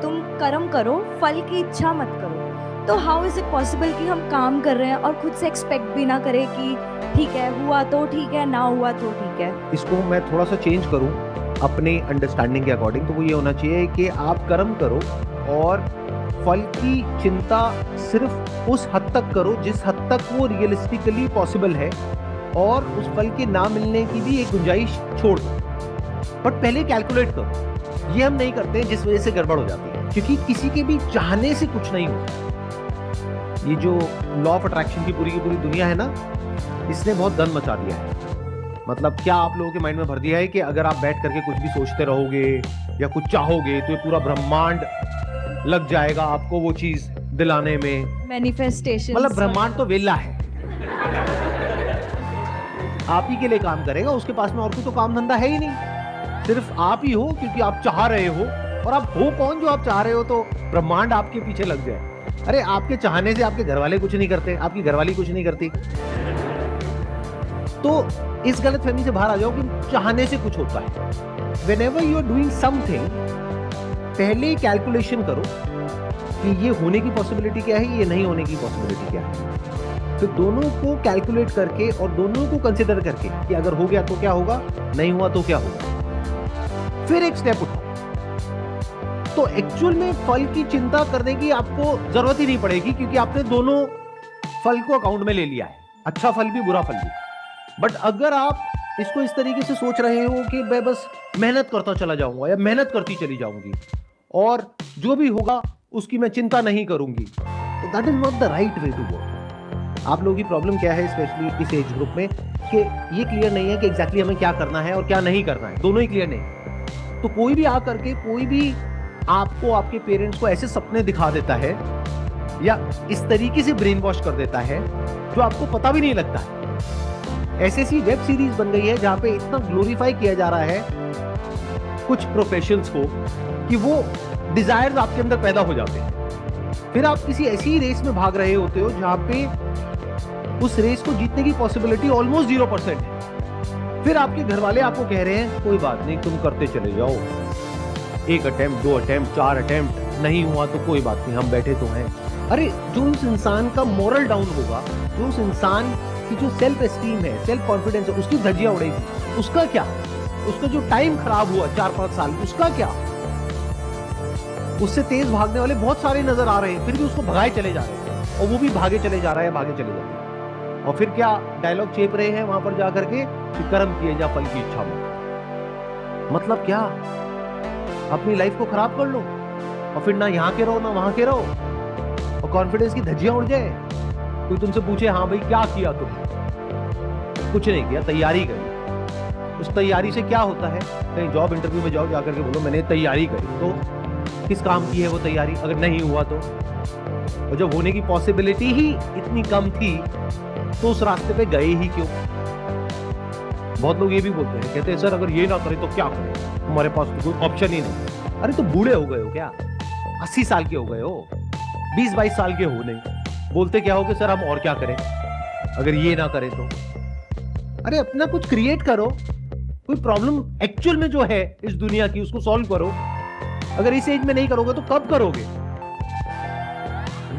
तुम कर्म करो, फल की इच्छा मत करो। तो हाउ इज इट पॉसिबल कि हम काम कर रहे हैं और खुद से एक्सपेक्ट भी ना करें कि ठीक है, हुआ तो ठीक है, ना हुआ तो ठीक है। इसको मैं थोड़ा सा चेंज करूं अपने अंडरस्टैंडिंग के अकॉर्डिंग, तो वो ये होना चाहिए कि आप कर्म करो और फल की चिंता सिर्फ उस हद तक करो जिस हद तक वो रियलिस्टिकली पॉसिबल है, और उस फल के ना मिलने की भी एक गुंजाइश छोड़ दो। बट पहले कैलकुलेट करो। ये हम नहीं करते हैं, जिस वजह से गड़बड़ हो जाती है, क्योंकि किसी के भी चाहने से कुछ नहीं होता। ये जो लॉ ऑफ अट्रैक्शन की पूरी दुनिया है ना, इसने बहुत गंद मचा दिया है। मतलब क्या आप लोगों के माइंड में भर दिया है कि अगर आप बैठ करके कुछ भी सोचते रहोगे या कुछ चाहोगे तो ये पूरा ब्रह्मांड लग जाएगा आपको वो चीज दिलाने में। मैनिफेस्टेशन, मतलब ब्रह्मांड तो वेला है, आप ही के लिए काम करेगा, उसके पास में और कोई तो काम धंधा है ही नहीं, सिर्फ आप ही हो, क्योंकि आप चाह रहे हो। और आप हो कौन जो आप चाह रहे हो तो ब्रह्मांड आपके पीछे लग जाए? अरे आपके चाहने से आपके घर वाले कुछ नहीं करते, आपकी घरवाली कुछ नहीं करती। तो इस गलतफहमी से बाहर आ जाओ कि चाहने से कुछ होता है। Whenever you are doing something, पहले कैलकुलेशन करो कि ये होने की पॉसिबिलिटी क्या है, ये नहीं होने की पॉसिबिलिटी क्या है। तो दोनों को कैलकुलेट करके और दोनों को कंसिडर करके कि अगर हो गया तो क्या होगा, नहीं हुआ तो क्या होगा, फिर एक स्टेप उठाओ। तो एक्चुअल में फल की चिंता करने की आपको जरूरत ही नहीं पड़ेगी, क्योंकि आपने दोनों फल को अकाउंट में ले लिया है, अच्छा फल भी बुरा फल भी। बट अगर आप इसको इस तरीके से सोच रहे हो कि मैं बस मेहनत करता चला जाऊंगा या मेहनत करती चली जाऊंगी और जो भी होगा उसकी मैं चिंता नहीं करूंगी, तो that is not the right way to work. आप लोगों की प्रॉब्लम क्या है, स्पेशली इस एज ग्रुप में, कि ये क्लियर नहीं है कि एग्जैक्टली हमें क्या करना है और क्या नहीं करना है, दोनों ही क्लियर नहीं। तो कोई भी आकर के कोई भी आपको, आपके पेरेंट्स को ऐसे सपने दिखा देता है या इस तरीके से ब्रेन वॉश कर देता है जो आपको पता भी नहीं लगता है। ऐसी वेब सीरीज बन गई है जहां पे इतना ग्लोरीफाई किया जा रहा है कुछ प्रोफेशंस को कि वो डिजायर्स आपके अंदर पैदा हो जाते हैं। फिर आप किसी ऐसी रेस में भाग रहे होते हो जहां पे उस रेस को जीतने की पॉसिबिलिटी ऑलमोस्ट 0% है। फिर आपके घर वाले आपको कह रहे हैं कोई बात नहीं, तुम करते चले जाओ, 1 अटेम्प्ट 2 अटेम्प्ट 4 अटेम्प्ट, नहीं हुआ तो कोई बात नहीं, हम बैठे तो हैं। अरे जो उस इंसान का मोरल डाउन होगा, जो उस इंसान की जो सेल्फ एस्टीम है, सेल्फ कॉन्फिडेंस है, उसकी धज्जियां उड़ेगी, उसका क्या? उसका जो टाइम खराब हुआ 4-5 साल, उसका क्या? उससे तेज भागने वाले बहुत सारे नजर आ रहे हैं, फिर भी उसको भगाए चले जा रहे हैं, और वो भी भागे चले जा रहा है, भागे चले जा रहे हैं। और फिर क्या डायलॉग चेप रहे हैं वहां पर जाकर के कि कर्म किए जा फल की इच्छा में। मतलब क्या? अपनी लाइफ को खराब कर लो और फिर ना यहाँ के रहो ना वहां के रहो, और कॉन्फिडेंस की धज्जियां उड़ जाए। कोई तुमसे पूछे हाँ भाई क्या किया तुमने, कुछ नहीं किया, तैयारी करी। उस तैयारी से क्या होता है? कहीं जॉब इंटरव्यू में जाओ, जाकर के बोलो मैंने तैयारी करी, तो किस काम की है वो तैयारी? अगर नहीं हुआ तो, और जब होने की पॉसिबिलिटी ही इतनी कम थी तो उस रास्ते पे गए ही क्यों? बहुत लोग ये भी बोलते हैं, कहते हैं सर अगर ये ना करें तो क्या करें, हमारे पास तो कोई ऑप्शन ही नहीं। अरे तो बूढ़े हो गए हो क्या? 80 साल के हो गए हो, 20-22 साल के हो नहीं, बोलते क्या हो कि सर हम और क्या करें अगर ये ना करें तो? अरे अपना कुछ क्रिएट करो, कोई प्रॉब्लम एक्चुअल में जो है इस दुनिया की उसको सॉल्व करो। अगर इस एज में नहीं करोगे तो कब करोगे?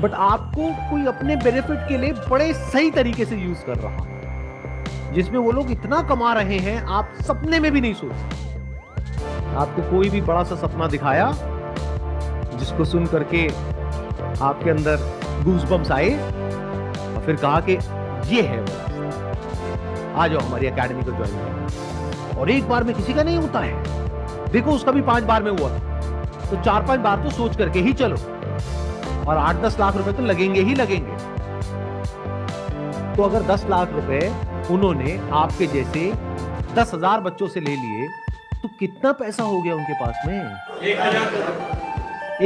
बट आपको कोई अपने बेनिफिट के लिए बड़े सही तरीके से यूज कर रहा है, जिसमें वो लोग इतना कमा रहे हैं आप सपने में भी नहीं सोचते। आपको कोई भी बड़ा सा सपना दिखाया जिसको सुन करके आपके अंदर गूज़बम्स आए और फिर कहा कि ये है वो रास्ता, आ जाओ हमारी एकेडमी को ज्वाइन करो। और एक बार में किसी का नहीं होता है, देखो उसका भी 5 बार में हुआ था, तो 4-5 बार तो सोच करके ही चलो, और 8-10 लाख रुपए तो लगेंगे ही लगेंगे। तो अगर 10 लाख रुपए उन्होंने आपके जैसे 10,000 बच्चों से ले लिए तो कितना पैसा हो गया उनके पास में?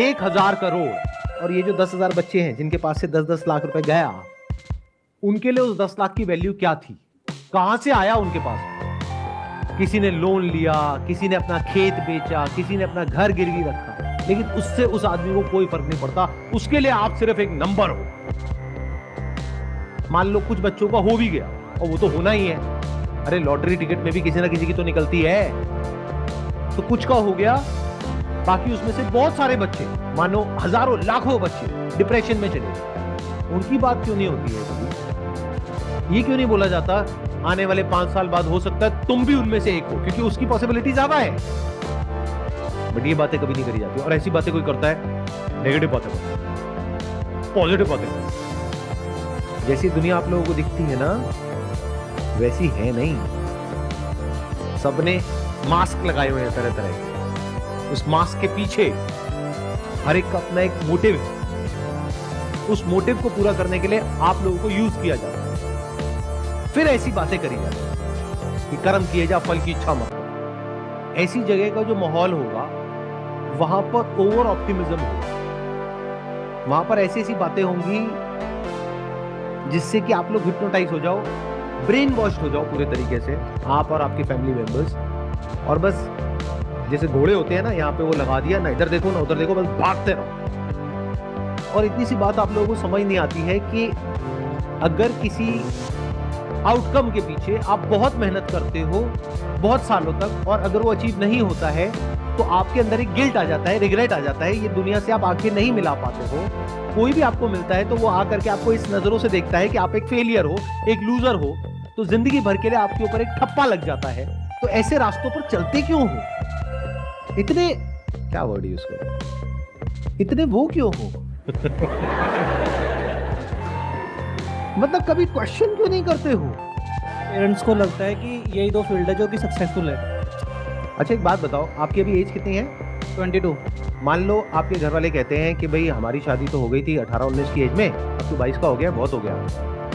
1,000 करोड़। और ये जो 10,000 बच्चे हैं जिनके पास से 10-10 लाख रुपए गया, उनके लिए उस 10 लाख की वैल्यू क्या थी? कहां से आया उनके पास? किसी ने लोन लिया, किसी ने अपना खेत बेचा, किसी ने अपना घर गिरवी रखा, लेकिन उससे उस आदमी को कोई फर्क नहीं पड़ता। उसके लिए आप सिर्फ एक नंबर हो। मान लो कुछ बच्चों का हो भी गया, और वो तो होना ही है, अरे लॉटरी टिकट में भी किसी ना किसी की तो निकलती है। तो कुछ का हो गया बाकी उसमें से बहुत सारे बच्चे, मानो हजारों लाखों बच्चे डिप्रेशन में चले गए। उनकी बात क्यों नहीं होती है कभी? ये क्यों नहीं बोला जाता आने वाले 5 साल बाद हो सकता है तुम भी उनमें से एक हो, क्योंकि उसकी पॉसिबिलिटी ज्यादा है। बट ये बातें कभी नहीं करी जाती, और ऐसी बातें कोई करता है नेगेटिव बातें, पॉजिटिव बातें। जैसी दुनिया आप लोगों को दिखती है ना, वैसी है नहीं। सबने मास्क लगाए हुए हैं तरह तरह के। उस मास्क के पीछे हर एक का अपना एक मोटिव है। उस मोटिव को पूरा करने के लिए आप लोगों को यूज किया जाता है। फिर ऐसी बातें करी जाती है कि कर्म किए जा फल की इच्छा मत करो। ऐसी जगह का जो माहौल होगा वहां पर ओवर ऑप्टिमिज्म होगा। वहां पर ऐसी ऐसी बातें होंगी जिससे कि आप लोग हिप्नोटाइज हो जाओ, ब्रेन वॉश हो जाओ पूरे तरीके से, आप और आपके फैमिली मेंबर्स। और बस जैसे घोड़े होते हैं ना, यहाँ पे वो लगा दिया, ना इधर देखो ना उधर देखो, बस भागते रहो। और इतनी सी बात आप लोगों को समझ नहीं आती है कि अगर किसी आउटकम के पीछे आप बहुत मेहनत करते हो बहुत सालों तक, और अगर वो अचीव नहीं होता है तो आपके अंदर एक गिल्ट आ जाता है, रिग्रेट आ जाता है। ये दुनिया से आप आंखें नहीं मिला पाते हो। कोई भी आपको मिलता है तो वो आकर के आपको इस नजरों से देखता है कि आप एक फेलियर हो, एक लूजर हो, तो जिंदगी भर के लिए आपके ऊपर एक ठप्पा लग जाता है। तो ऐसे रास्तों पर चलते क्यों हो? इतने, क्या वर्ड यूज करो, इतने वो क्यों हो? मतलब कभी क्वेश्चन क्यों नहीं करते हो? पेरेंट्स को लगता है कि यही दो फील्ड है जो कि सक्सेसफुल है। अच्छा एक बात बताओ, आपकी अभी एज कितनी है? 22। मान लो आपके घर वाले कहते हैं कि भाई हमारी शादी तो हो गई थी 18-19 की एज में, अब तो 22 का हो गया, बहुत हो गया,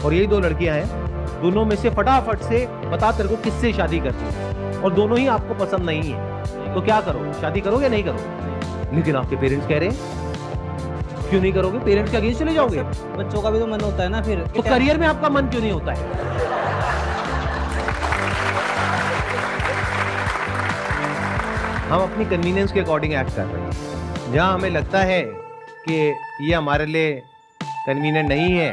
और यही 2 लड़कियां हैं, दोनों में से फटाफट से बता तेरे को किससे शादी करनी है, और दोनों ही आपको पसंद नहीं है, तो क्या करो? शादी करोगे नहीं करोगे? लेकिन आपके पेरेंट्स कह रहे हैं क्यों नहीं करोगे? पेरेंट्स के अगेंस्ट चले जाओगे? बच्चों का भी तो मन होता है ना फिर। तो करियर में आपका मन क्यों नहीं होता है? हम अपनी कन्वीनियंस के अकॉर्डिंग एक्ट कर रहे हैं। जहां हमें लगता है कि ये हमारे लिए कन्वीनियंट नहीं है,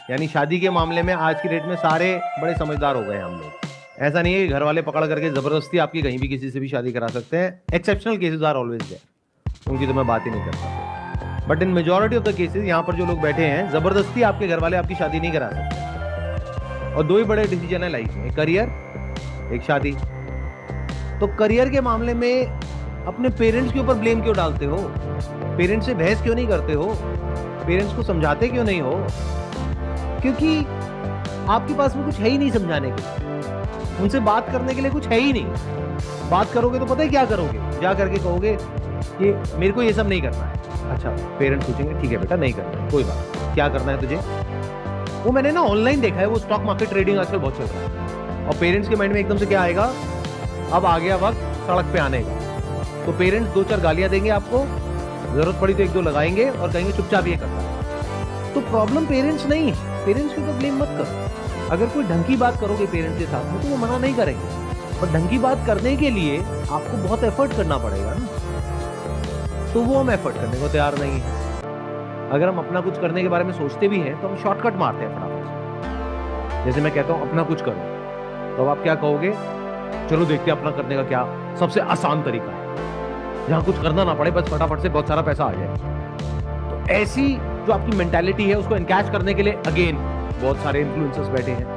यानी शादी के मामले में आज की डेट में सारे बड़े समझदार हो गए हम लोग। ऐसा नहीं है कि घर वाले पकड़ करके जबरदस्ती आपकी कहीं भी किसी से भी शादी करा सकते हैं। Exceptional cases are always there, उनकी तो मैं बात ही नहीं करता। But in majority of the cases यहाँ पर जो लोग बैठे हैं, जबरदस्ती आपके घर वाले आपकी शादी नहीं करा सकते। और 2 ही बड़े डिसीजन है लाइफ में, एक करियर, एक शादी। तो करियर के मामले में अपने पेरेंट्स के ऊपर ब्लेम क्यों डालते हो? पेरेंट्स से बहस क्यों नहीं करते हो? पेरेंट्स को समझाते क्यों नहीं हो? क्योंकि आपके पास में कुछ है ही नहीं समझाने के लिए, उनसे बात करने के लिए कुछ है ही नहीं। बात करोगे तो पता है क्या करोगे? जा करके कहोगे कि मेरे को ये सब नहीं करना है। अच्छा, पेरेंट्स पूछेंगे ठीक है बेटा नहीं करना है, कोई बात, क्या करना है तुझे? वो मैंने ना ऑनलाइन देखा है, वो स्टॉक मार्केट ट्रेडिंग आजकल बहुत चल रहा है, और पेरेंट्स के माइंड में एकदम से क्या आएगा? अब आ गया वक्त सड़क पे आने का। तो पेरेंट्स 2-4 गालियां देंगे आपको, जरूरत पड़ी तो 1-2 लगाएंगे और कहेंगे चुपचाप ये करना है। तो प्रॉब्लम पेरेंट्स नहीं है, पेरेंट्स के ऊपर ब्लेम मत करो। अगर कोई ढंग की बात करोगे पेरेंट्स के साथ में तो वो मना नहीं करेंगे, पर ढंग की बात करने के लिए आपको बहुत एफर्ट करना पड़ेगा ना, तो वो हम एफर्ट करने को तैयार नहीं है। अगर हम अपना कुछ करने के बारे में सोचते भी हैं तो हम शॉर्टकट मारते हैं फटाफट से। जैसे मैं कहता हूँ अपना कुछ करो, तो आप क्या कहोगे? चलो देखते हैं अपना करने का क्या सबसे आसान तरीका है, जहां कुछ करना ना पड़े, बस फटाफट से बहुत सारा पैसा आ जाए। तो ऐसी जो आपकी मेंटालिटी है उसको एनकैच करने के लिए अगेन बहुत सारे इन्फ्लुएंसर्स बैठे हैं।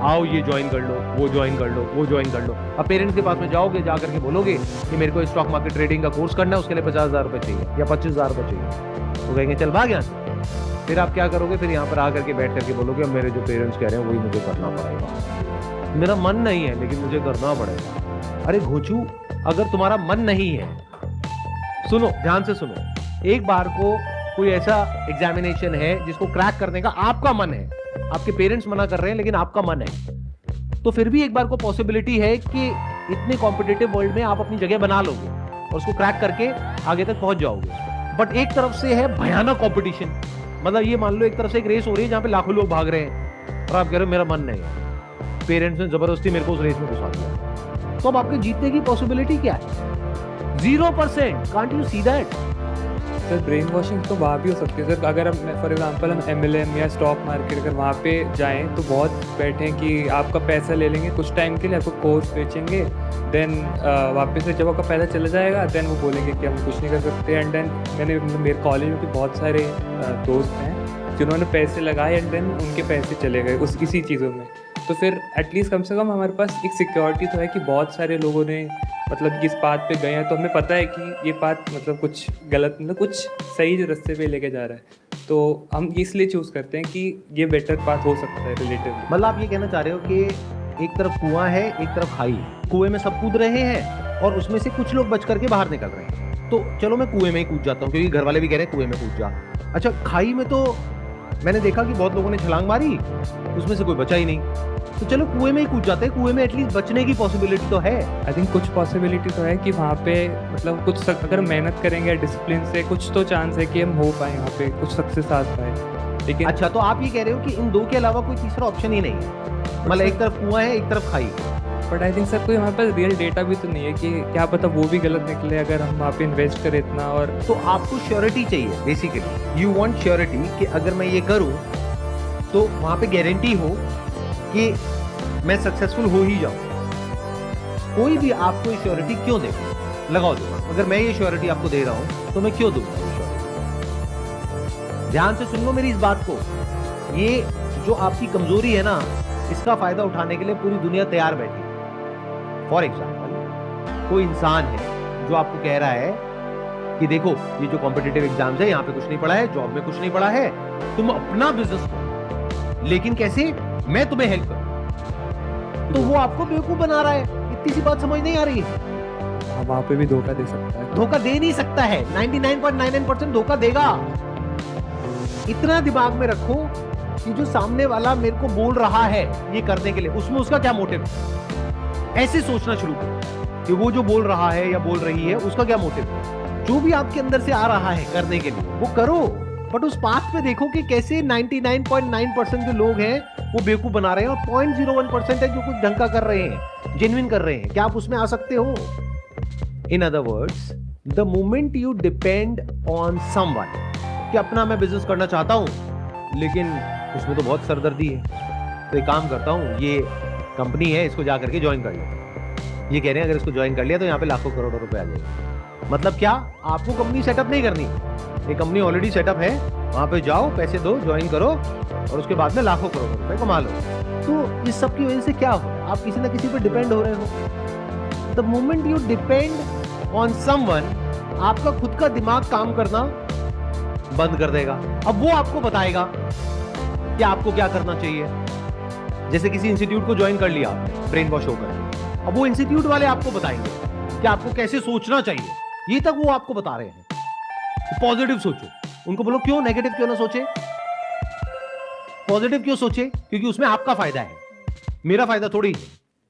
आओ ये ज्वाइन कर लो, वो ज्वाइन कर लो, वो ज्वाइन कर लो। अब पेरेंट्स के पास में जाओगे, जा करके बोलोगे कि मेरे को स्टॉक मार्केट ट्रेडिंग का कोर्स करना है, उसके लिए 50,000 रुपए चाहिए या 25,000 रुपए चाहिए, तो कहेंगे चल भाग यहाँ से। फिर आप क्या करोगे? फिर यहाँ पर आकर के बैठ करके बोलोगे अब मेरे जो पेरेंट्स कह रहे हैं वही मुझे करना पड़ेगा, मेरा मन नहीं है लेकिन मुझे करना पड़ेगा। अरे घोचू, अगर तुम्हारा मन नहीं है, सुनो ध्यान से सुनो, एक बार को कोई ऐसा एग्जामिनेशन है जिसको क्रैक करने का आपका मन है, आपके पेरेंट्स मना कर रहे हैं लेकिन आपका मन है, तो फिर भी एक बार को पॉसिबिलिटी है कि इतने कॉम्पिटिटिव वर्ल्ड में आप अपनी जगह बना लोगे और उसको क्रैक करके आगे तक पहुंच जाओगे। बट एक तरफ से है भयानक कंपटीशन, मतलब ये मान लो एक तरफ से एक रेस हो रही है जहां पे लाखों लोग भाग रहे हैं और आप कह रहे हो मेरा मन नहीं है, पेरेंट्स ने जबरदस्ती मेरे को उस रेस में घुसा दिया, तो अब आपके जीतने की पॉसिबिलिटी क्या है? 0%। Can't you see that? Sir brain washing तो वहाँ भी हो सकती है सर। अगर हम फॉर एग्जांपल हम MLM या स्टॉक मार्केट अगर वहाँ पे जाएं तो बहुत बैठे हैं कि आपका पैसा ले लेंगे कुछ टाइम के लिए, आपको कोर्स बेचेंगे, देन वापस से जब आपका पैसा चला जाएगा देन वो बोलेंगे कि हम कुछ नहीं कर सकते। एंड देन मेरे कॉलेज में भी बहुत सारे दोस्त हैं जिन्होंने पैसे लगाए एंड देन उनके पैसे चले गए इसी चीज़ों में। तो फिर एटलीस्ट कम से कम हमारे पास एक सिक्योरिटी तो है कि बहुत सारे लोगों ने मतलब इस बात पे गए हैं, तो हमें पता है कि ये बात मतलब कुछ गलत मतलब कुछ सही जो रास्ते पे लेके जा रहा है, तो हम इसलिए चूज़ करते हैं कि ये बेटर पाथ हो सकता है रिलेटिवली। मतलब आप ये कहना चाह रहे हो कि एक तरफ कुआं है एक तरफ खाई है, कुएं में सब कूद रहे हैं और उसमें से कुछ लोग बच करके बाहर निकल रहे हैं, तो चलो मैं कुएं में ही कूद जाता हूँ क्योंकि घर वाले भी कह रहे हैं कुएं में कूद जा। अच्छा, खाई में तो मैंने देखा कि बहुत लोगों ने छलांग मारी, उसमें से कोई बचा ही नहीं, तो चलो कुएं में ही कूद जाते हैं, कुएं में एटलीस्ट बचने की पॉसिबिलिटी तो है। आई थिंक कुछ पॉसिबिलिटी तो है कि वहाँ पे मतलब कुछ अगर मेहनत करेंगे डिसिप्लिन से कुछ तो चांस है कि हम हो पाए वहाँ पे कुछ सक्सेस आ पाए। लेकिन अच्छा, तो आप ये कह रहे हो कि इन दो के अलावा कोई तीसरा ऑप्शन ही नहीं है, मतलब एक तरफ कुआं है एक तरफ खाई है। बट आई थिंक सर कोई हमारे पास रियल डेटा भी तो नहीं है कि क्या पता वो भी गलत निकले अगर हम वहाँ पे इन्वेस्ट करें इतना। और तो आपको श्योरिटी चाहिए बेसिकली, यू वांट श्योरिटी कि अगर मैं ये करूं तो वहां पे गारंटी हो कि मैं सक्सेसफुल हो ही जाऊं। कोई भी आपको श्योरिटी क्यों देगा, लगाओ दूंगा, अगर मैं ये श्योरिटी आपको दे रहा हूं तो मैं क्यों दूंगा ये श्योरिटी? ध्यान से सुन लो मेरी इस बात को, ये जो आपकी कमजोरी है ना इसका फायदा उठाने के लिए पूरी दुनिया तैयार बैठी है। फॉर एग्जाम्पल कोई इंसान है जो आपको कह रहा है कि देखो ये जो कॉम्पिटिटिव एग्जाम्स है यहाँ पे कुछ नहीं पढ़ा है, जॉब में कुछ नहीं पढ़ा है, तुम अपना बिजनेस करो, लेकिन कैसे, मैं तुम्हें हेल्प करूं, तो वो आपको बेवकूफ बना रहा है। इतनी सी बात समझ नहीं आ रही है। वहाँ पे भी धोखा दे सकता है। धोखा दे नहीं सकता है, 99.99% धोखा देगा। इतना दिमाग में रखो कि जो सामने वाला मेरे को बोल रहा है ये करने के लिए, उसमें उसका क्या मोटिव है। ऐसे सोचना शुरू करो कि वो जो बोल रहा है या बोल रही है उसका क्या मोटिव है। जो भी आपके अंदर से आ रहा है करने के लिए वो करो, बट उस पाथ पे देखो कि कैसे 99.9% जो लोग हैं वो बेवकूफ बना रहे हैं और 0.01% है जो कुछ ढंग का कर रहे हैं, जेन्युइन कर रहे हैं। क्या आप उसमें आ सकते हो? In other words, the moment you depend on someone कि अपना मैं बिजनेस करना चाहता हूं लेकिन उसमें तो बहुत सरदर्दी है, तो एक काम करता हूं, ये कंपनी है इसको जाकर के ज्वाइन कर लिया। ये कह रहे हैं अगर इसको ज्वाइन कर लिया तो यहाँ पे लाखों करोड़ों रुपए आ जाएगा। मतलब क्या, आपको कंपनी सेटअप नहीं करनी, ये कंपनी ऑलरेडी सेटअप है, वहां पे जाओ, पैसे दो, ज्वाइन करो और उसके बाद में लाखों करोड़ों रुपए कमा लो। तो इस सब की वजह से क्या हो, आप किसी ना किसी पे डिपेंड हो रहे हो। The moment you depend on someone, आपका खुद का दिमाग काम करना बंद कर देगा। अब वो आपको बताएगा कि आपको क्या करना चाहिए। जैसे किसी इंस्टीट्यूट को ज्वाइन कर लिया आपने ब्रेन वॉश होकर, अब वो इंस्टीट्यूट वाले आपको बताएंगे कि आपको कैसे सोचना चाहिए, ये तक वो आपको बता रहे हैं। पॉजिटिव सोचो, उनको बोलो क्यों नेगेटिव क्यों ना सोचे, पॉजिटिव क्यों सोचे, क्योंकि उसमें आपका फायदा है, मेरा फायदा थोड़ी है।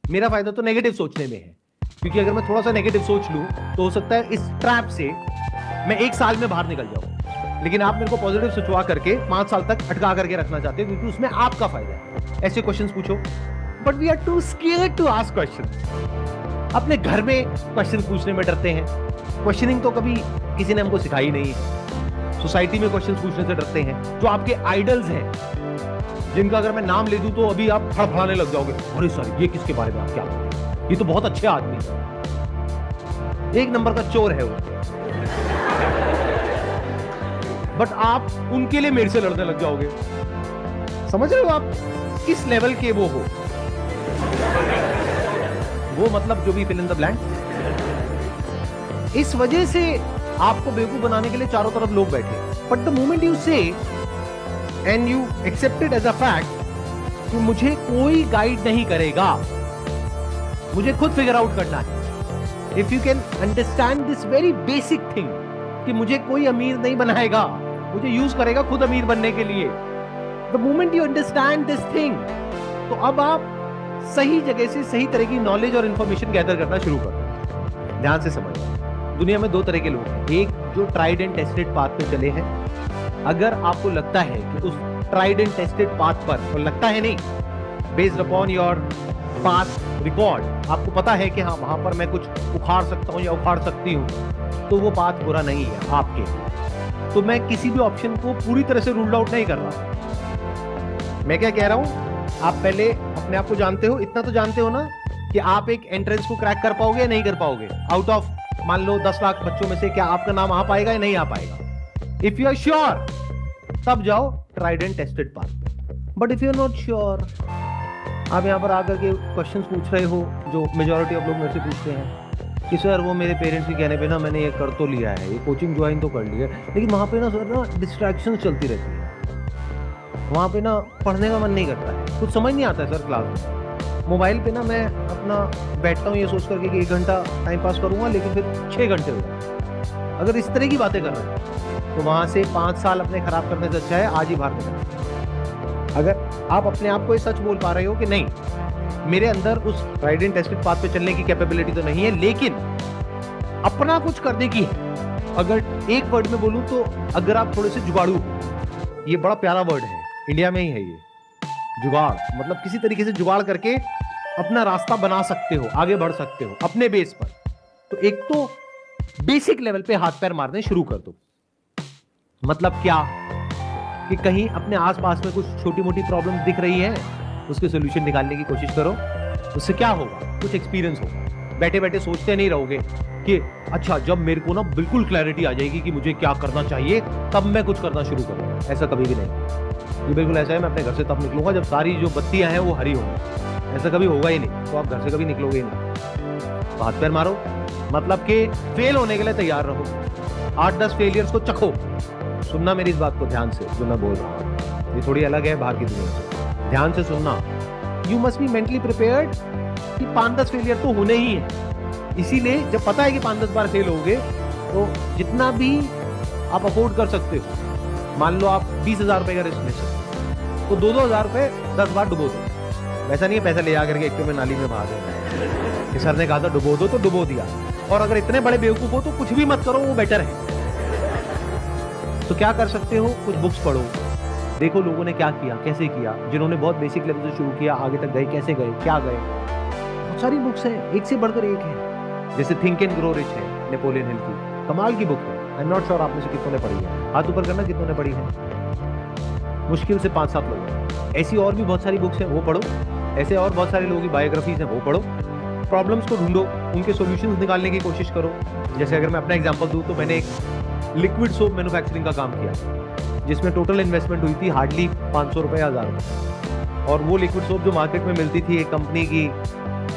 मेरा फायदा तो नेगेटिव सोचने में है, क्योंकि अगर मैं थोड़ा सा नेगेटिव सोच लूं तो हो सकता है इस ट्रैप से मैं 1 साल में बाहर निकल जाऊं। लेकिन आप मेरे को पॉजिटिव सोचवा करके 5 साल तक अटका करके रखना चाहते हो क्योंकि उसमें आपका फायदा है। ऐसे क्वेश्चंस पूछो, but we are too scared to ask questions. अपने घर में क्वेश्चन पूछने में डरते हैं। क्वेश्चनिंग तो कभी किसी ने हमको सिखाई नहीं है। सोसाइटी में क्वेश्चन पूछने से डरते हैं। जो आपके आइडल्स हैं, जिनका अगर मैं नाम ले दूं तो अभी आप फड़फड़ाने लग जाओगे, अरे सॉरी ये किसके बारे में आप क्या बोल रहे हैं, ये तो बहुत अच्छे आदमी है, 1 नंबर का चोर है वो। बट आप उनके लिए मेरे से लड़ने लग जाओगे। समझ रहे हो आप किस लेवल के वो हो? वो मतलब जो भी फिल इन द ब्लैंक। इस वजह से आपको बेवकूफ बनाने के लिए चारों तरफ लोग बैठे। But the moment you say and you accept it as a fact कि मुझे कोई गाइड नहीं करेगा, मुझे खुद फिगर आउट करना है। If you can understand this very basic thing कि मुझे कोई अमीर नहीं बनाएगा, मुझे यूज करेगा खुद अमीर बनने के लिए। The moment you understand this thing, तो अब आप सही जगह से सही तरह की नॉलेज और इंफॉर्मेशन गैदर करना शुरू करो। ध्यान से समझो, दुनिया में 2 तरह के लोग हैं। एक जो ट्राइड एंड टेस्टेड पाथ पे चले हैं। अगर आपको लगता है कि उस ट्राइड एंड टेस्टेड पाथ पर, और लगता है नहीं, based upon your past record, आपको पता है कि हाँ वहां पर मैं कुछ उखाड़ सकता हूं या उखाड़ सकती हूं, तो वो पाथ बुरा नहीं है आपके लिए। तो मैं किसी भी ऑप्शन को पूरी तरह से रूल्ड आउट नहीं कर रहा। मैं क्या कह रहा हूं, आप पहले अपने आप को जानते हो, इतना तो जानते हो ना कि आप एक एंट्रेंस को क्रैक कर पाओगे या नहीं कर पाओगे। आउट ऑफ मान लो 10 लाख बच्चों में से क्या आपका नाम आ पाएगा या नहीं आ पाएगा। इफ यू आर श्योर तब जाओ tried and tested path. But if you are not sure, आप यहाँ पर आकर के क्वेश्चंस पूछ रहे हो जो मेजॉरिटी ऑफ लोग मेरे से पूछते हैं कि सर वो मेरे पेरेंट्स के कहने पे ना मैंने ये कर तो लिया है, ये कोचिंग ज्वाइन तो कर लिया है, लेकिन वहाँ पे ना सर ना डिस्ट्रैक्शन चलती रहती है, वहाँ पे ना पढ़ने का मन नहीं करता है, कुछ समझ नहीं आता है सर क्लास में। मोबाइल पे ना मैं अपना बैठता हूँ ये सोच करके कि 1 घंटा टाइम पास करूँगा, लेकिन फिर 6 घंटे हो जाए। अगर इस तरह की बातें कर रहे हैं तो वहाँ से 5 साल अपने खराब करने से अच्छा है आज ही बाहर निकलना। अगर आप अपने आप को ये सच बोल पा रहे हो कि नहीं मेरे अंदर उस ट्राइड एंड टेस्टेड पाथ पे चलने की कैपेबिलिटी तो नहीं है, लेकिन अपना कुछ करने की है। अगर एक वर्ड में बोलूं तो अगर आप थोड़े से जुगाड़ू हो, ये बड़ा प्यारा वर्ड है, इंडिया में ही है ये जुगाड़, मतलब किसी तरीके से जुगाड़ करके अपना रास्ता बना सकते हो, आगे बढ़ सकते हो अपने बेस पर। तो एक तो बेसिक लेवल पे हाथ पैर मारने शुरू कर दो। मतलब क्या कि कहीं अपने आसपास में कुछ छोटी मोटी प्रॉब्लम दिख रही है, उसके सोल्यूशन निकालने की कोशिश करो। उससे क्या होगा, कुछ एक्सपीरियंस होगा। बैठे बैठे सोचते नहीं रहोगे कि अच्छा जब मेरे को ना बिल्कुल क्लैरिटी आ जाएगी कि मुझे क्या करना चाहिए तब मैं कुछ करना शुरू करूंगा। ऐसा कभी भी नहीं। ये बिल्कुल ऐसा है, मैं अपने घर से तब निकलूंगा जब सारी जो बत्तियां हैं वो हरी होंगी। ऐसा कभी होगा ही नहीं, तो आप घर से कभी निकलोगे ही नहीं। तो हाथ पैर मारो, मतलब कि फेल होने के लिए तैयार रहो। 8-10 फेलियर्स को चखो। सुनना मेरी इस बात को ध्यान से जो मैं बोल रहा हूँ, ये थोड़ी अलग है बाहर की दुनिया से, ध्यान से सुनना। You must be mentally prepared कि 5-10 फेलियर तो होने ही है। इसीलिए जब पता है कि 5-10 बार फेल होगे तो जितना भी आप अफोर्ड कर सकते हो, मान लो आप 20,000 रुपए का रिस्क ले सकते हो, तो 2-2 रुपए 10 बार डुबो दो। वैसा नहीं है पैसा ले जाकर के एक में नाली में बहा देना कि सर ने कहा था डुबो दो तो डुबो दिया। और अगर इतने बड़े बेवकूफ हो तो कुछ भी मत करो, वो बेटर है। तो क्या कर सकते हो, कुछ बुक्स पढ़ो, देखो लोगों ने क्या किया, कैसे किया, जिन्होंने बहुत बेसिक लेवल से शुरू किया आगे तक गए, कैसे गए, क्या गए। बहुत सारी बुक्स हैं, एक से बढ़कर एक है। जैसे थिंक एंड ग्रो रिच है नेपोलियन हिल की, कमाल की बुक है। आई एम नॉट श्योर आप में से कितनों ने पढ़ी है, हाथ ऊपर करना कितनों ने पढ़ी है। मुश्किल से 5-7 लोग। ऐसी और भी बहुत सारी बुक्स हैं, वो पढ़ो। ऐसे और बहुत सारे लोगों की बायोग्राफीज हैं, वो पढ़ो। प्रॉब्लम्स को ढूंढो, उनके सॉल्यूशंस निकालने की कोशिश करो। जैसे अगर मैं अपना एग्जांपल दूं तो मैंने एक लिक्विड सोप मैन्युफैक्चरिंग का काम किया, जिसमें टोटल इन्वेस्टमेंट हुई थी हार्डली 500 रुपए, 1000 रुपए। और वो लिक्विड सोप जो मार्केट में मिलती थी एक कंपनी की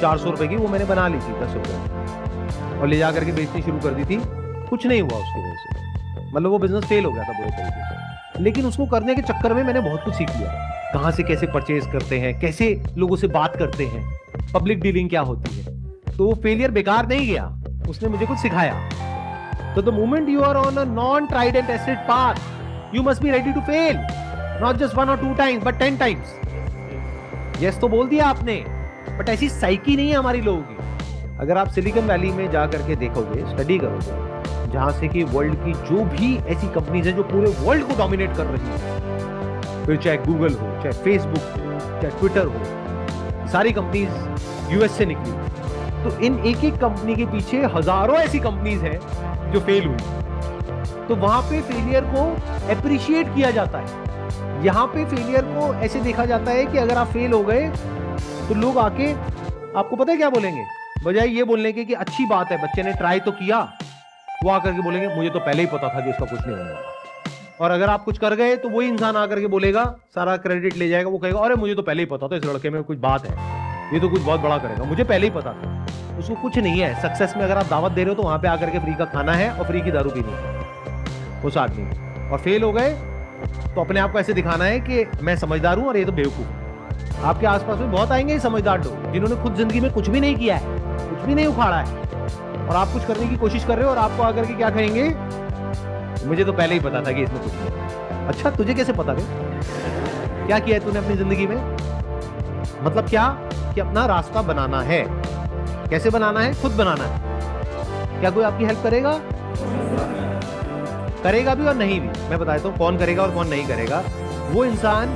400 रुपए की, वो मैंने बना ली थी 10 रुपए और ले जा करके बेचनी शुरू कर दी थी। कुछ नहीं हुआ उसकी वजह से, मतलब वो बिजनेस फेल हो गया था बुरे तरीके से। लेकिन उसको करने के चक्कर में मैंने बहुत कुछ सीख लिया। कहाँ से कैसे परचेज करते हैं, कैसे लोगों से बात करते हैं, पब्लिक डीलिंग क्या होती है। तो वो फेलियर बेकार नहीं गया, उसने मुझे कुछ सिखाया। तो the moment you are on a non tried and tested path, you must be ready to fail, not just 1 or 2 times but 10 times। Yes तो बोल दिया आपने, बट ऐसी साइकी नहीं है हमारी लोगों की। अगर आप सिलिकॉन वैली में जा करके देखोगे, स्टडी करोगे, जहां से कि वर्ल्ड की जो भी ऐसी कंपनीज हैं जो पूरे वर्ल्ड को डोमिनेट कर रही है, फिर चाहे गूगल हो, चाहे फेसबुक हो, चाहे ट्विटर हो, सारी कंपनीज यूएस से निकली। तो इन एक एक कंपनी के पीछे हजारों ऐसी कंपनीज हैं जो फेल हुई। तो वहां पे फेलियर को एप्रिशिएट किया जाता है। यहाँ पे फेलियर को ऐसे देखा जाता है कि अगर आप फेल हो गए तो लोग आके आपको पता है क्या बोलेंगे, बजाय ये बोलने के कि अच्छी बात है बच्चे ने ट्राई तो किया, वो आकर के बोलेंगे मुझे तो पहले ही पता था कि इसका कुछ नहीं होने वाला। और अगर आप कुछ कर गए तो वही इंसान आकर के बोलेगा, सारा क्रेडिट ले जाएगा, वो कहेगा अरे मुझे तो पहले ही पता था इस लड़के में कुछ बात है, ये तो कुछ बहुत बड़ा करेगा, मुझे पहले ही पता था। उसको कुछ नहीं है। सक्सेस में अगर आप दावत दे रहे हो तो वहां पे आकर के फ्री का खाना है और फ्री की दारू पीनी है उस आदमी। और फेल हो गए तो अपने आप को ऐसे दिखाना है कि मैं समझदार हूं और ये तो बेवकूफ है। आपके आसपास में बहुत आएंगे समझदार लोग जिन्होंने खुद जिंदगी में कुछ भी नहीं किया है, कुछ भी नहीं उखाड़ा है, और आप कुछ करने की कोशिश कर रहे हो और आपको आकर के क्या कहेंगे, मुझे तो पहले ही पता था कि इसमें कुछ नहीं। अच्छा तुझे कैसे पता है? क्या किया है तूने अपनी जिंदगी में? मतलब क्या कि अपना रास्ता बनाना है। कैसे बनाना है? खुद बनाना है। क्या कोई आपकी हेल्प करेगा? करेगा भी और नहीं भी। मैं बता देता हूं कौन करेगा और कौन नहीं करेगा। वो इंसान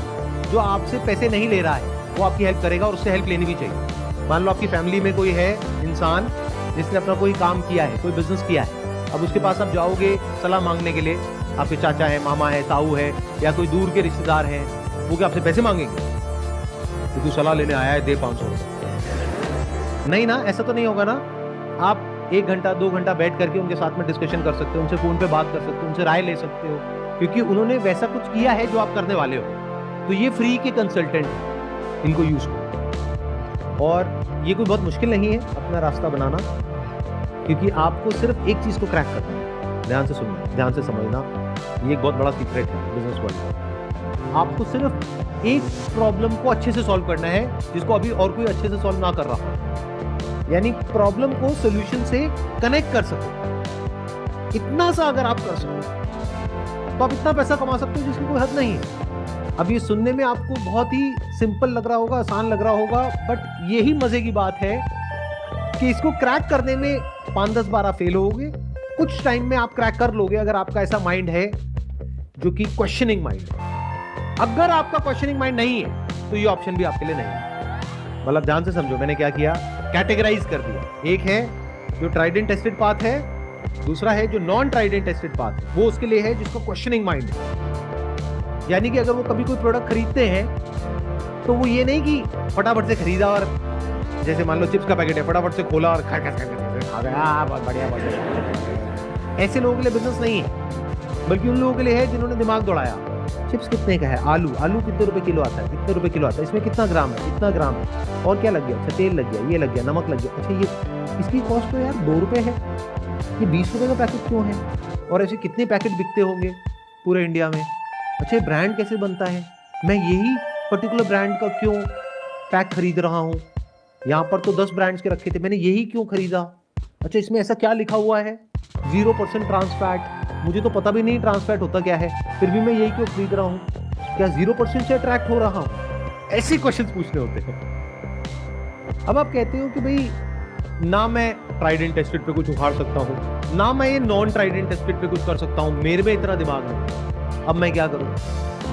जो आपसे पैसे नहीं ले रहा है वो आपकी हेल्प करेगा और उससे हेल्प लेनी भी चाहिए। मान लो आपकी फैमिली में कोई है इंसान जिसने अपना कोई काम किया है, कोई बिजनेस किया है, अब उसके पास आप जाओगे सलाह मांगने के लिए आपके चाचा है, मामा है, ताऊ है, या कोई दूर के रिश्तेदार हैं, वो क्या आपसे पैसे मांगेंगे कि तू सलाह लेने आया है, दे 500 रुपये? नहीं ना, ऐसा तो नहीं होगा ना। आप 1 घंटा 2 घंटा बैठ करके उनके साथ में डिस्कशन कर सकते हो, उनसे फोन पे बात कर सकते हो, उनसे राय ले सकते हो, क्योंकि उन्होंने वैसा कुछ किया है जो आप करने वाले हो। तो ये फ्री के कंसल्टेंट हैं, इनको यूज करो। और ये कोई बहुत मुश्किल नहीं है अपना रास्ता बनाना, क्योंकि आपको सिर्फ एक चीज को क्रैक करना है। ध्यान से सुनना, ध्यान से समझना, ये एक बहुत बड़ा सीक्रेट है बिजनेस वर्ल्ड का। आपको सिर्फ एक प्रॉब्लम को अच्छे से सॉल्व करना है, जिसको अभी और कोई अच्छे से सॉल्व ना कर रहा हो, यानी प्रॉब्लम को सोल्यूशन से कनेक्ट कर सको। इतना सा अगर आप कर सको तो आप इतना पैसा कमा सकते हो जिसकी कोई हद नहीं है। अब ये सुनने में आपको बहुत ही सिंपल लग रहा होगा, आसान लग रहा होगा, बट यही मजे की बात है कि इसको क्रैक करने में 5-10 बार फेल होगे, कुछ टाइम में आप क्रैक कर लोगे, अगर आपका ऐसा माइंड है जो कि क्वेश्चनिंग माइंड है। अगर आपका क्वेश्चनिंग माइंड नहीं है तो ये ऑप्शन भी आपके लिए नहीं है। मतलब ध्यान से समझो, मैंने क्या किया, कैटेगराइज कर दिया। एक है जो ट्राइड एंड टेस्टेड पाथ है, दूसरा है जो non tried and tested path है, वो उसके लिए है जिसको क्वेश्चनिंग माइंड है। यानी कि अगर वो कभी कोई प्रोडक्ट खरीदते हैं तो वो ये नहीं कि फटाफट से खरीदा और जैसे मान लो चिप्स का पैकेट है, फटाफट से खोला और खा गया, बहुत बढ़िया, बहुत बढ़िया। ऐसे लोगों के लिए बिजनेस नहीं है, बल्कि उन लोगों के लिए है जिन्होंने दिमाग दौड़ाया। चिप्स कितने का है, आलू कितने रुपए किलो आता है, कितने रुपए किलो आता है, इसमें कितना ग्राम है, इतना ग्राम है, और क्या लग गया, अच्छा तेल लग गया, ये लग गया, नमक लग गया, अच्छा ये इसकी कॉस्ट तो यार 2 रुपए है, ये 20 रुपए का पैकेट क्यों है, और ऐसे कितने पैकेट बिकते होंगे पूरे इंडिया में, अच्छा ब्रांड कैसे बनता है, मैं यही पर्टिकुलर ब्रांड का क्यों पैक खरीद रहा हूँ, यहाँ पर तो 10 ब्रांड्स के रखे थे, मैंने यही क्यों खरीदा, अच्छा इसमें ऐसा क्या लिखा हुआ है 0% ट्रांस फैट, मुझे तो पता भी नहीं ट्रांस फैट होता क्या है, फिर भी मैं यही क्यों खरीद रहा हूँ, क्या 0% से अट्रैक्ट हो रहा हूँ। ऐसे क्वेश्चंस पूछने होते हैं। अब आप कहते हो कि भाई ना मैं ट्राइड एंड टेस्टेड पे कुछ उखाड़ सकता हूँ, ना मैं ये नॉन ट्राइड एंड टेस्टेड पे कुछ कर सकता हूँ, मेरे में इतना दिमाग नहीं, अब मैं क्या करूँ।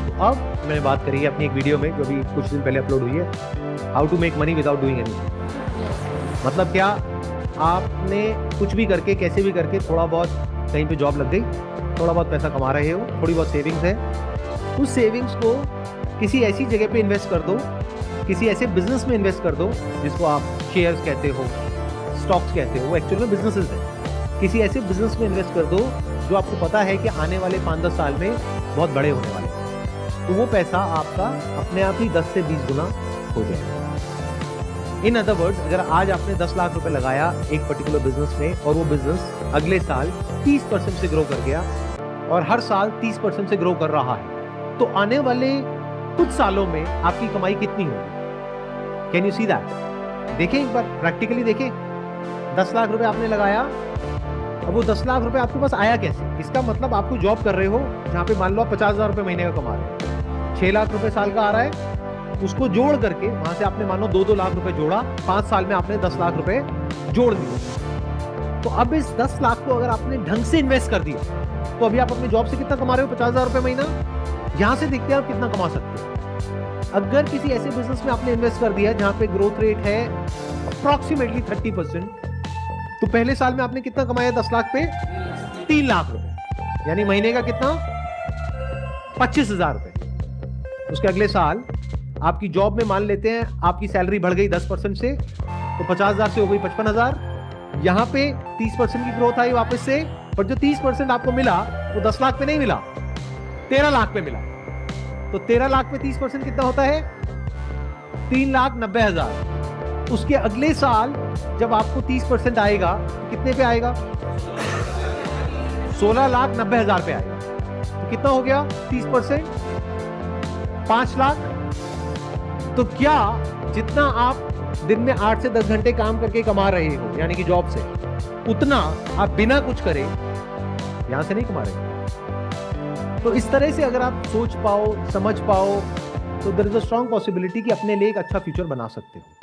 तो अब मैंने बात करी है अपनी एक वीडियो में जो भी कुछ दिन पहले अपलोड हुई है, how to make money without doing anything. मतलब क्या, आपने कुछ भी करके, कैसे भी करके, थोड़ा बहुत कहीं पे जॉब लग गई, थोड़ा बहुत पैसा कमा रहे हो, थोड़ी बहुत सेविंग्स है, उस सेविंग्स को किसी ऐसी जगह पे इन्वेस्ट कर दो, किसी ऐसे बिजनेस में इन्वेस्ट कर दो जिसको आप शेयर्स कहते हो, स्टॉक्स कहते हो, वो एक्चुअल में बिजनेसेस है। किसी ऐसे बिजनेस में इन्वेस्ट कर दो जो आपको पता है कि आने वाले 5-10 साल में बहुत बड़े होने वाले हैं, तो वो पैसा आपका अपने आप ही 10 से 20 गुना हो जाएगा। इन अदर वर्ड्स, अगर आज आपने 10 लाख रुपए लगाया एक पर्टिकुलर बिजनेस में और वो बिजनेस अगले साल 30% से ग्रो कर गया और हर साल 30% से ग्रो कर रहा है, तो आने वाले कुछ सालों में आपकी कमाई कितनी होगी? Can you see that? देखें एक बार, प्रैक्टिकली देखें। 10 लाख रुपए आपने लगाया, अब वो 10 लाख रुपए आपके पास आया कैसे? इसका मतलब आपको जॉब कर रहे हो जहाँ पे मान लो आप 50,000 रुपए महीने का कमा रहे हो, 6 लाख रुपए साल का आ रहा है, उसको जोड़ करके वहां से आपने मानो 2-2 लाख रुपए जोड़ा, 5 साल में आपने 10 लाख रुपए जोड़ दिए। तो अब इस 10 लाख को अगर आपने ढंग से इन्वेस्ट कर दिया, तो अभी आप अपने जॉब से कितना कमा रहे हो? 50,000 रुपए महीना। यहां से देखते हैं आप कितना कमा सकते हो। अगर किसी ऐसे बिजनेस में आपने इन्वेस्ट कर दिया जहां पे ग्रोथ रेट है अप्रॉक्सीमेटली 30%, तो पहले साल में आपने कितना कमाया 10 लाख पे? 3 लाख रुपए, यानी महीने का कितना? 25,000 रुपए। उसके अगले साल आपकी जॉब में मान लेते हैं आपकी सैलरी बढ़ गई 10% से, तो 50,000 से हो गई 55,000। यहां पे 30% की ग्रोथ आई वापस से, पर जो 30% आपको मिला वो 10 लाख पे नहीं मिला, 13 लाख पे मिला। तो 13 लाख पे 30% कितना होता है? 3,90,000। उसके अगले साल जब आपको 30% आएगा तो कितने पे आएगा? 16,90,000 पे आएगा। तो कितना हो गया 30%? 5 लाख। तो क्या जितना आप दिन में 8 से 10 घंटे काम करके कमा रहे हो, यानी कि जॉब से, उतना आप बिना कुछ करे यहां से नहीं कमा रहे? तो इस तरह से अगर आप सोच पाओ, समझ पाओ, तो there is a strong possibility कि अपने लिए एक अच्छा फ्यूचर बना सकते हो।